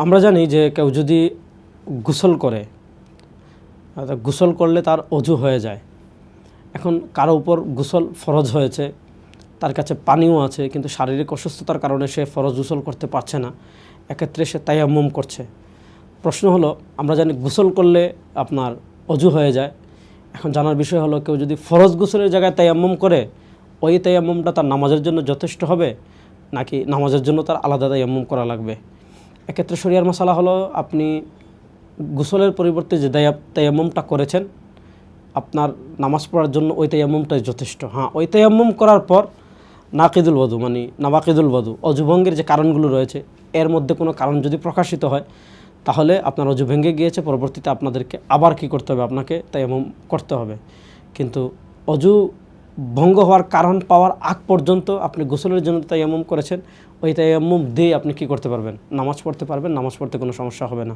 আমরা জানি যে কেউ যদি গোসল করে, গোসল করলে তার অজু হয়ে যায়। এখন কারো উপর গোসল ফরজ হয়েছে, তার কাছে পানিও আছে, কিন্তু শারীরিক অসুস্থতার কারণে সে ফরজ গোসল করতে পারছে না, এক্ষেত্রে সে তায়াম্মুম করছে। প্রশ্ন হলো, আমরা জানি গোসল করলে আপনার অজু হয়ে যায়। এখন জানার বিষয় হলো, কেউ যদি ফরজ গোসলের জায়গায় তায়াম্মুম করে, ওই তায়াম্মুমটা তার নামাজের জন্য যথেষ্ট হবে নাকি নামাজের জন্য তার আলাদা তায়াম্মুম করা লাগবে? এক্ষেত্রে শরিয়ার মাসালা হলো, আপনি গোসলের পরিবর্তে যে তায়াম্মুমটা করেছেন, আপনার নামাজ পড়ার জন্য ওই তায়াম্মুমটাই যথেষ্ট। হ্যাঁ, ওই তায়াম্মুম করার পর নাকিদুল ওযু মানে নাওয়াকিদুল ওযু, অজুভঙ্গের যে কারণগুলো রয়েছে, এর মধ্যে কোনো কারণ যদি প্রকাশিত হয়, তাহলে আপনার অজু ভেঙে গিয়েছে, পরবর্তীতে আপনাদেরকে আবার কি করতে হবে, আপনাকে তায়াম্মুম করতে হবে। কিন্তু অজু ভঙ্গ হওয়ার কারণ পাওয়ার আগ পর্যন্ত আপনি গোসলের জন্য তায়াম্মুম করেছেন, ওই তায়াম্মুম দিয়ে আপনি কি করতে পারবেন, নামাজ পড়তে পারবেন, নামাজ পড়তে কোনো সমস্যা হবে না।